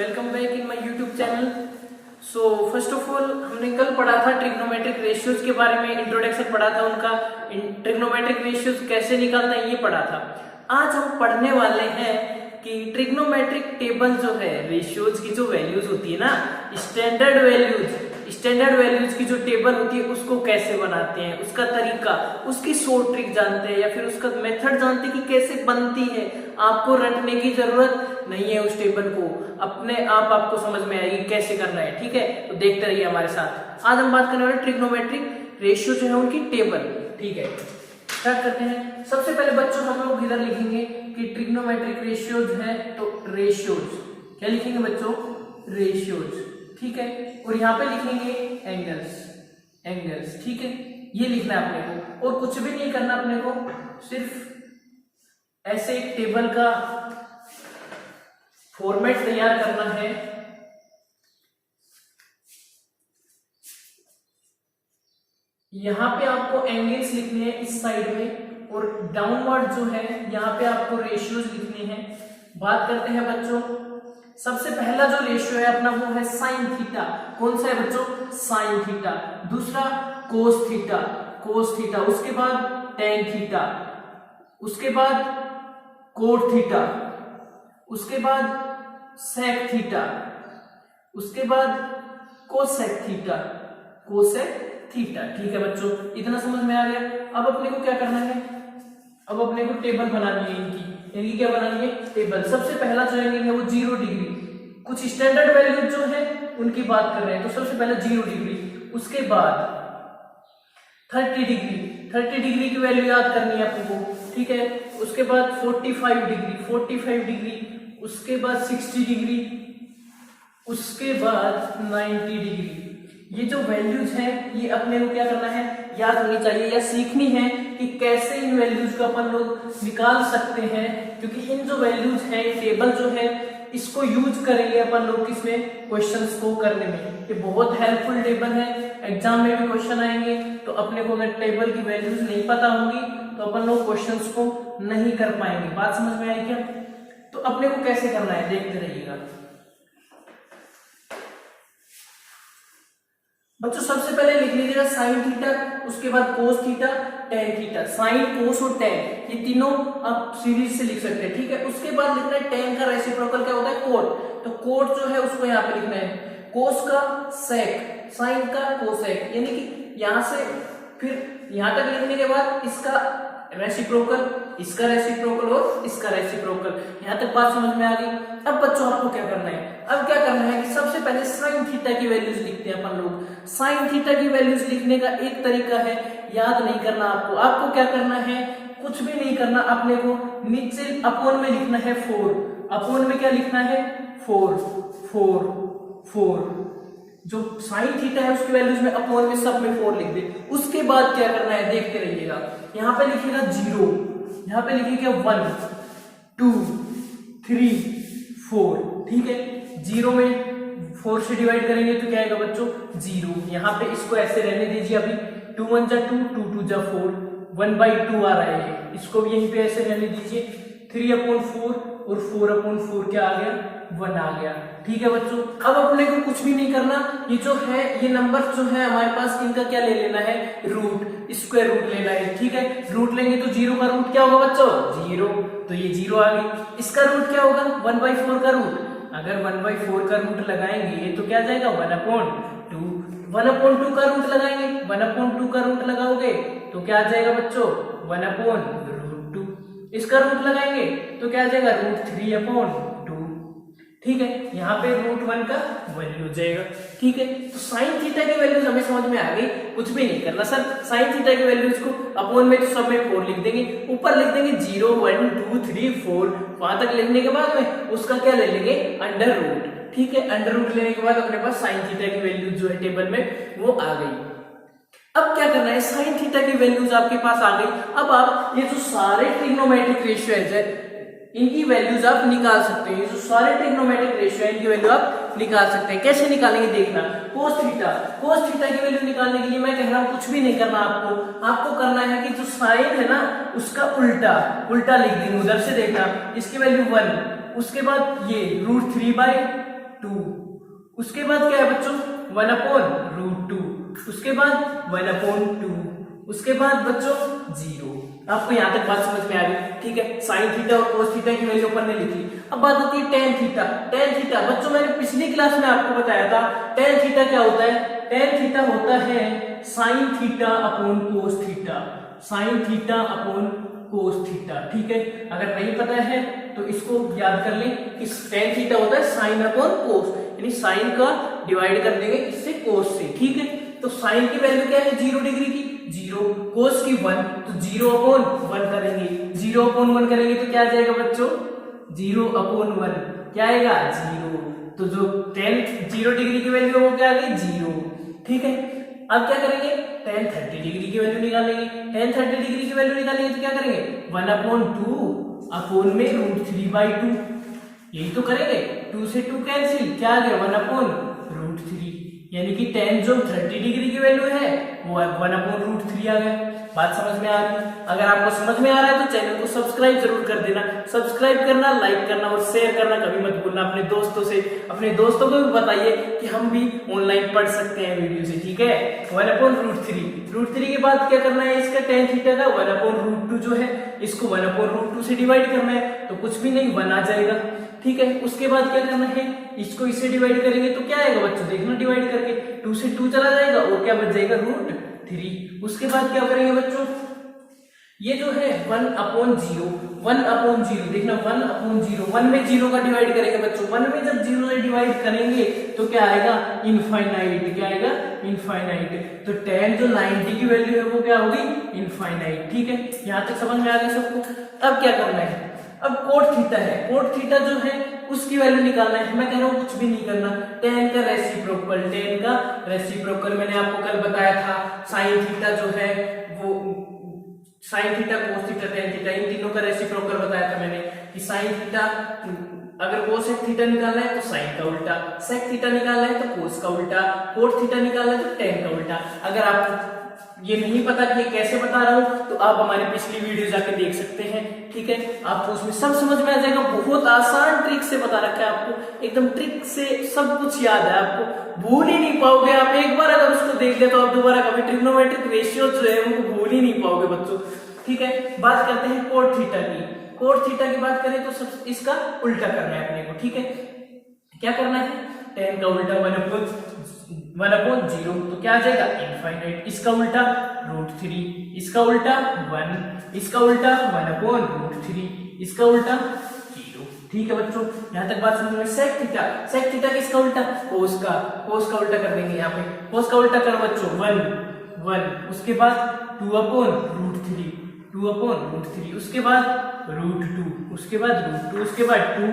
Welcome back in my YouTube channel. So first of all हमने कल पढ़ा था ट्रिग्नोमेट्रिक रेशियोज के बारे में, इंट्रोडक्शन पढ़ा था उनका, ट्रिग्नोमेट्रिक रेशियोज कैसे निकालना है ये पढ़ा था। आज हम पढ़ने वाले हैं कि ट्रिग्नोमेट्रिक टेबल जो है, रेशियोज की जो वैल्यूज होती है ना, स्टैंडर्ड वैल्यूज की जो टेबल होती है उसको कैसे बनाते हैं, उसका तरीका, उसकी शॉर्ट ट्रिक जानते हैं या फिर उसका मेथड जानते हैं कि कैसे बनती है। आपको रटने की जरूरत नहीं है, उस टेबल को अपने आप आपको समझ में आएगी कैसे करना है। ठीक है, तो देखते रहिए हमारे साथ। आज हम बात करने वाले ट्रिग्नोमेट्रिक रेशियो जो है उनकी टेबल। ठीक है, स्टार्ट करते हैं। सबसे पहले बच्चों हम लोग इधर लिखेंगे कि ट्रिग्नोमेट्रिक रेशियोज है, तो रेशियोज क्या लिखेंगे बच्चों? रेशियोज। ठीक है, और यहाँ पे लिखेंगे एंगल्स। ठीक है, ये लिखना है अपने को और कुछ भी नहीं करना अपने को, सिर्फ ऐसे एक टेबल का फॉर्मेट तैयार करना है। यहां पे आपको एंगल्स लिखने हैं इस साइड में, और डाउनवर्ड जो है यहाँ पे आपको रेशियोज लिखने हैं। बात करते हैं बच्चों, सबसे पहला जो रेशियो है अपना वो है साइन थीटा। कौन सा है बच्चों? Sine theta. दूसरा कोस थीटा, उसके बाद टेन थीटा, उसके बाद कोट थीटा, उसके बाद सेक थीटा, उसके बाद कोसेक थीटा। ठीक है बच्चों, इतना समझ में आ गया। अब अपने को क्या करना है? अब अपने को टेबल बनानी है इनकी क्या बनानी है? टेबल। सबसे पहला जो एंगल है वो 0 डिग्री। कुछ स्टैंडर्ड वैल्यू जो है उनकी बात कर रहे हैं, तो सबसे पहले 0 डिग्री, उसके बाद 30 डिग्री की वैल्यू याद करनी है आपको। ठीक है, उसके बाद 45 डिग्री, उसके बाद 60 डिग्री, उसके बाद 90 डिग्री। ये जो वैल्यूज हैं ये अपने को क्या करना है? याद होनी चाहिए या सीखनी है कि कैसे इन वैल्यूज को अपन लोग निकाल सकते हैं, क्योंकि इन जो वैल्यूज हैं, टेबल जो है, इसको यूज करेंगे अपन लोग किसमें? क्वेश्चंस को करने में। ये बहुत हेल्पफुल टेबल है, एग्जाम में भी क्वेश्चन आएंगे। तो अपने को अगर टेबल की वैल्यूज नहीं पता होंगी तो अपन लोग क्वेश्चंस को नहीं कर पाएंगे। बात समझ में आई क्या? तो अपने को कैसे करना है देखते रहिएगा बच्चों। सबसे पहले लिख लीजिएगा साइन थीटा, उसके बाद cos theta, tan theta. Sine, cos और टेन, ये तीनों आप सीरीज से लिख सकते हैं। ठीक है, उसके बाद लिखना है टेन का रेसिप्रोकल क्या होता है? कोट। तो कोट जो है उसको यहाँ पे लिखना है, कोस का सेक, साइन का कोसेक, यानी कि यहां से फिर यहां तक लिखने के बाद इसका रेसिप्रोकल, इसका रेसिप्रोकल और इसका रेसिप्रोकल। यहां तक बात समझ में आ गई। अब बच्चों आपको क्या करना है? अब क्या करना है कि सबसे पहले साइन थीटा की वैल्यूज लिखते हैं अपन लोग। साइन थीटा की वैल्यूज लिखने का एक तरीका है, याद नहीं करना आपको। आपको क्या करना है? कुछ भी नहीं करना, अपने को नीचे अपोन में लिखना है 4। अपोन में क्या लिखना है? 4। जो साइन थीटा है उसकी वैल्यूज में अपोन में सब में 4 लिख दे। उसके बाद क्या करना है देखते रहिएगा। यहाँ पे लिखिएगा 0, यहाँ पे लिखिएगा 1 2 3 4। ठीक है, 0 में 4 से डिवाइड करेंगे तो क्या आएगा बच्चों? 0। यहाँ पे इसको ऐसे रहने दीजिए अभी। 2 1 जा 2, 2 2 जा 4, 1/2 आ रहा है, इसको भी यहीं पे ऐसे रहने दीजिए। 3/4 और 4/4 क्या आ गया? 1 आ गया। ठीक है बच्चों, अब अपने को कुछ भी नहीं करना। ये जो है, ये नंबर जो है हमारे पास, इनका क्या ले लेना है? रूट, स्क्वायर रूट लेना है। ठीक है, रूट लेंगे तो 0 का रूट क्या होगा बच्चों? 0, तो ये 0 आ गई। इसका रूट क्या होगा? 1/4 का रूट। अगर 1/4 का रूट लगाएंगे तो क्या जाएगा? 1/2। 1/2 का रूट लगाएंगे, 1/2 का रूट लगाओगे तो क्या आ जाएगा बच्चों? 1/√2। इसका रूट लगाएंगे तो क्या आ जाएगा? √3/2। ठीक है, यहाँ पे √1 का वैल्यू हो जाएगा। ठीक है, तो साइन थीटा की वैल्यूज हमें समझ में आ गई। कुछ भी नहीं करना सर, साइन थीटा की वैल्यूज को अपोन में तो सब में 4 लिख देंगे, ऊपर लिख देंगे 0 1 2 3 4। वहां तक लिखने के बाद में उसका क्या ले लेंगे? Under root. ठीक है, अंडर रूट लेने के बाद अपने पास साइन थीटा की वैल्यूज जो है टेबल में वो आ गई। अब क्या करना है? साइन थीटा की वैल्यूज आपके पास आ गई। अब आप ये जो सारे ट्रिग्नोमेट्रिक रेशियोज है इनकी वैल्यूज आप निकाल सकते हैं। ये जो सारे ट्रिग्नोमेट्रिक रेशियो है इनकी वैल्यू आप निकाल सकते हैं। कैसे निकालेंगे देखना। कोस थीटा की वैल्यू निकालने के लिए मैं कह रहा हूं कुछ भी नहीं करना आपको करना है कि जो साइन है ना उसका उल्टा लिख देंगे। उधर से देखना, इसकी वैल्यू 1, उसके बाद ये √3/2 2, उसके बाद क्या है बच्चों 1/√2, उसके बाद 1/2, उसके बाद बच्चों 0। आपको यहां तक बात समझ में आ गई, ठीक है। साइन थीटा और कोस थीटा की वैल्यू अपन ने लिखी। अब बात आती है टेन थीटा। टेन थीटा बच्चों मैंने पिछली क्लास में आपको बताया था, टेन थीटा क्या होता है? टेन थीटा होता है sine theta upon cos theta, sine theta upon कोस थीटा, ठीक है। अगर नहीं पता है तो इसको याद कर लें, इस टेन थीटा होता है साइन अपॉन कोस, यानी साइन का डिवाइड कर देंगे इससे कोस से, ठीक है। तो साइन की वैल्यू क्या है 0 डिग्री की 0, कोस की 1, तो 0/1 करेंगे, 0/1 करेंगे तो क्या आ जाएगा बच्चों 0/1, क्या आएगा 0। तो जो 0 डिग्री की वैल्यू है वो क्या आ गई 0, ठीक है। अब क्या करेंगे tan 30 डिग्री की वैल्यू निकालेंगे, tan 30 डिग्री की वैल्यू निकालेंगे तो क्या करेंगे 1/2 अपोन में √3/2, यही तो करेंगे। 2 से 2 कैंसिल, क्या आ गया 1/√3, यानी कि tan जो 30 डिग्री की वैल्यू है वो 1/√3 आ गया। बात समझ में आ रही है? अगर आपको समझ में आ रहा है तो चैनल को सब्सक्राइब जरूर कर देना, सब्सक्राइब करना, लाइक करना और शेयर करना कभी मत भूलना अपने दोस्तों से। अपने दोस्तों को भी बताइए कि हम भी ऑनलाइन पढ़ सकते हैं वीडियो से, ठीक है। 1/√3 के बाद क्या करना है इसका tan थीटा का 1/√2 जो है इसको 1/√2 से डिवाइड करना है, तो कुछ भी नहीं 1 आ जाएगा, ठीक है। उसके बाद क्या करना है इसको इससे डिवाइड करेंगे तो क्या आएगा बच्चों देखना, डिवाइड करके 2 से 2 चला जाएगा और क्या बच जाएगा √3। उसके बाद क्या करेंगे बच्चों ये जो है 1/0 देखना 1/0, 1 में 0 का डिवाइड करेंगे बच्चों, 1 में जब 0 से डिवाइड करेंगे तो क्या आएगा इनफाइनाइट, क्या आएगा इनफाइनाइट। तो tan जो 90 की वैल्यू है वो क्या होगी इनफाइनाइट, ठीक है। यहां तक समझ में आ गया सबको। अब क्या करना है, अब कोट थीटा है, कोट थीटा जो है उसकी वैल्यू निकालना है। मैं कह रहा हूं कुछ भी नहीं करना, tan का रेसिप्रोकल, tan का रेसिप्रोकल मैंने आपको कल बताया था। साइन थीटा जो है वो sine theta cos theta tan theta इन तीनों का रेसिप्रोकल बताया था मैंने कि साइन थीटा अगर कोसेक थीटा निकालना है तो साइन का उल्टा, सेक थीटा निकालना है तो कोस का उल्टा, कोट थीटा निकालना है तो tan का उल्टा। अगर आपको ये नहीं पता कि कैसे बता रहा हूं तो आप हमारी पिछली वीडियो जाके देख सकते हैं, ठीक है। आपको उसमें सब समझ में आ जाएगा, बहुत आसान ट्रिक से बता रखा है आपको, एकदम ट्रिक से सब कुछ याद है, आपको भूल ही नहीं पाओगे। आप एक बार अगर उसको देख ले तो आप दोबारा कभी ट्रिग्नोमेट्रिक रेशियो जो है उनको भूल ही नहीं पाओगे बच्चों, ठीक है। बात करते हैं कोट थीटा की। कोट थीटा की बात करें तो सब इसका उल्टा करना है अपने को, ठीक है। क्या करना है tan का उल्टा 1/0, तो क्या आ जाएगा इनफाइनाइट। इसका उल्टा √3, इसका उल्टा 1, इसका उल्टा 1/√3, इसका उल्टा 0, ठीक है बच्चों। यहां तक बात समझ में। सेक थीटा, सेक थीटा किसका उल्टा कोस का, कोस का उल्टा कर देंगे यहाँ पे, कोस का उल्टा करो बच्चों 1, उसके बाद 2/√3, 2/√3, उसके बाद √2, उसके बाद √2, उसके बाद 2।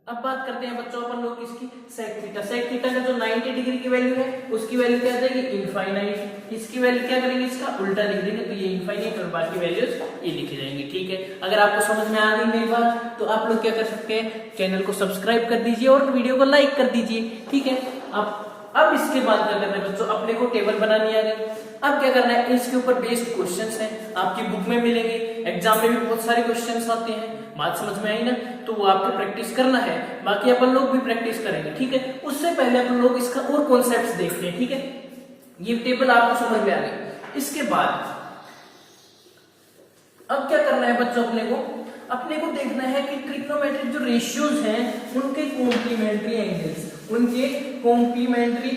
अब बात करते हैं बच्चों अपन लोग इसकी सेक थीटा। सेक थीटा का जो 90 डिग्री की वैल्यू है उसकी वैल्यू क्या आ जाएगी इनफाइनाइट। इसकी वैल्यू क्या करेंगे इसका उल्टा लिख देंगे तो ये इनफाइनाइट और बाकी वैल्यूज ये लिखी जाएंगी, ठीक है। अगर आपको समझ में आ गई मेरी बात तो आप लोग क्या कर सकते हैं चैनल को सब्सक्राइब कर दीजिए और वीडियो को लाइक कर दीजिए, ठीक है। अब इसके बाद क्या करना है बच्चों अपने को टेबल बनानी आ गई। अब क्या करना है इसके ऊपर बेस्ड क्वेश्चंस हैं, आपकी बुक में मिलेंगे, एग्जाम में भी बहुत सारे क्वेश्चंस आते हैं। बात समझ में आई ना, तो वो आपको प्रैक्टिस करना है, बाकी अपन लोग भी प्रैक्टिस करेंगे, ठीक है। उससे पहले अपन लोग इसका और कॉन्सेप्ट्स देखते हैं, ठीक है। ये टेबल आपको समझ में आ गई। इसके बाद अब क्या करना है बच्चों अपने को देखना है कि ट्रिग्नोमेट्रिक जो रेशियोज हैं उनके कॉम्प्लीमेंट्री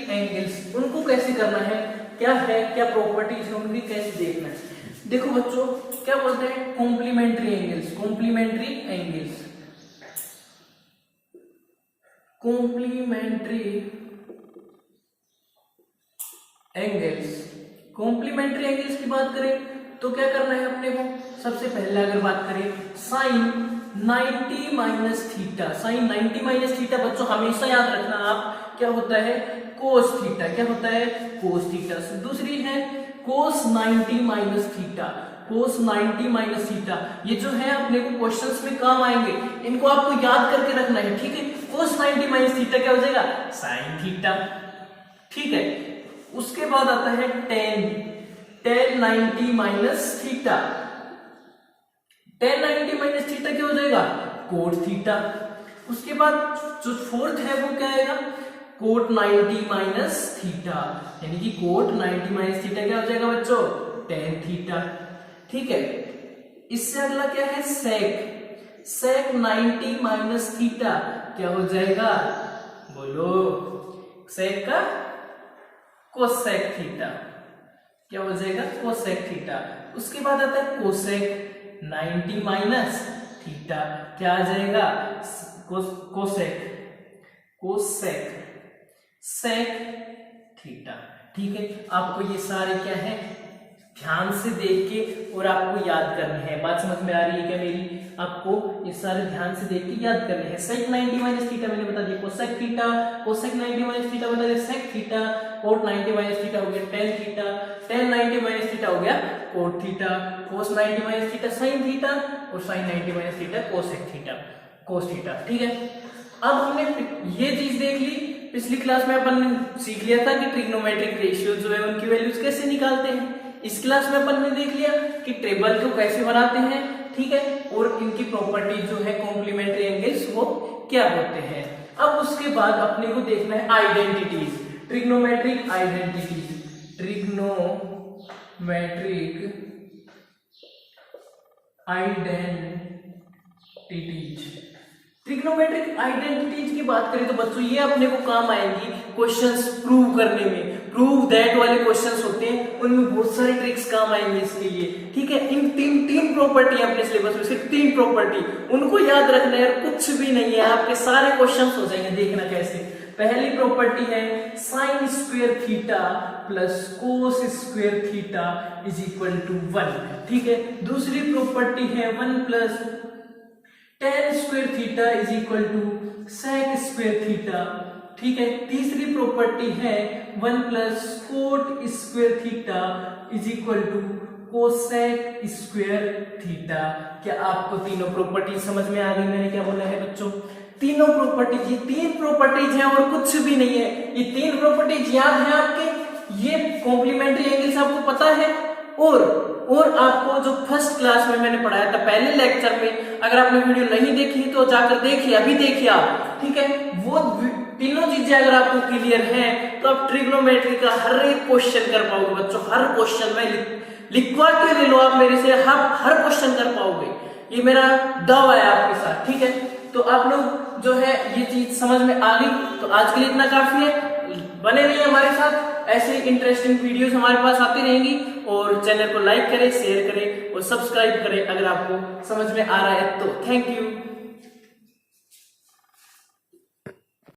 एंगल्स, उनको कैसे करना है, क्या प्रॉपर्टीज है उनकी कैसे देखना है। देखो बच्चों क्या बोलते हैं कॉम्प्लीमेंट्री एंगल्स, कॉम्प्लीमेंट्री एंगल्स की बात करें तो क्या करना है अपने को। सबसे पहले अगर बात करें sine 90 minus theta, sine 90 minus theta बच्चों हमेशा याद रखना आप क्या होता है कोस थीटा, क्या होता है कोस थीटा। दूसरी है कोस 90 minus theta, cos 90 minus theta. ये जो है अपने को क्वेश्चंस में काम आएंगे, इनको आपको याद करके रखना है, ठीक है। कोस 90 माइनस थीटा क्या हो जाएगा साइन थीटा, ठीक है। उसके बाद आता है tan 90 minus theta, tan 90 minus theta क्या हो जाएगा कोट थीटा। उसके बाद जो फोर्थ है वो क्या आएगा, कोट 90 माइनस थीटा, यानी कि कोट 90 माइनस थीटा क्या हो जाएगा बच्चों, टेन थीटा। ठीक है, इससे अगला क्या है, सेक, सेक 90 माइनस थीटा क्या हो जाएगा, बोलो, सेक का कोसेक थीटा क्या हो जाएगा, कोसेक थीटा। उसके बाद आता है कोसेक 90 माइनस थीटा क्या आ जाएगा, कोसेक, कोसेक सेक थीटा। ठीक है, आपको ये सारे क्या है ध्यान से देख के और आपको याद करने हैं। बात समझ में आ रही है क्या मेरी, आपको ये सारे ध्यान से देख के याद करने हैं। सेक 90 माइनस थीटा मैंने बता दिया, cosec theta, cosec 90 minus theta बता दिया, sec theta, cot 90 minus theta हो गया tan theta, tan 90 minus theta हो गया cot theta, cos 90 minus theta sine theta, और sine 90 minus theta cosec theta, cos theta. ठीक है, अब हमने ये चीज देख ली। पिछली क्लास में अपन ने सीख लिया था कि ट्रिग्नोमेट्रिक रेशियो जो है उनकी वैल्यूज कैसे निकालते हैं। इस क्लास में अपन ने देख लिया कि टेबल को कैसे बनाते हैं। ठीक है, और इनकी प्रॉपर्टी जो है कॉम्प्लीमेंट्री एंगल्स वो क्या होते हैं। अब उसके बाद अपने को देखना है identities, trigonometric identities, trigonometric identities. Trigonometric identities की बात करें तो बच्चों ये अपने को काम आएंगी क्वेश्चंस प्रूव करने में। प्रूव दैट वाले क्वेश्चंस होते हैं, उनमें बहुत सारे ट्रिक्स काम आएंगे इसके लिए। ठीक है, इन तीन प्रॉपर्टी अपने सिलेबस में, सिर्फ 3 प्रॉपर्टी, उनको याद रखना है, कुछ भी नहीं है, आपके सारे क्वेश्चंस हो जाएंगे। देखना कैसे, पहली प्रॉपर्टी है sine square theta plus cos square theta is equal to 1। ठीक है, दूसरी प्रॉपर्टी है 1 plus tan square theta is equal to sec square theta. ठीक है, तीसरी प्रॉपर्टी है 1 plus cot square theta is equal to cosec square theta. क्या आपको तीनों प्रॉपर्टी समझ में आ गई? मैंने क्या बोला है बच्चों, तीनों प्रॉपर्टीज, ये 3 प्रॉपर्टीज हैं और कुछ भी नहीं है। ये 3 प्रॉपर्टीज याद है आपके, ये कॉम्प्लीमेंट्री एंगल्स आपको पता है, और आपको जो फर्स्ट क्लास में मैंने पढ़ाया था पहले लेक्चर में, अगर आपने वीडियो नहीं देखी तो जाकर देखिए, अभी देखिए आप। ठीक है, वो तीनों चीजें अगर आपको क्लियर हैं तो आप ट्रिग्नोमेट्री का हर एक क्वेश्चन कर पाओगे बच्चों। हर क्वेश्चन में लिखवा के ले लो आप मेरे से, हर क्वेश्चन कर पाओगे, ये मेरा दावा है आपके साथ। ठीक है, तो आप लोग जो है ये चीज समझ में आ गई, तो आज के लिए इतना काफी है। बने रहिए हमारे साथ, ऐसे इंटरेस्टिंग वीडियोस हमारे पास आती रहेंगी, और चैनल को लाइक करें, शेयर करें और सब्सक्राइब करें अगर आपको समझ में आ रहा है तो। Thank you.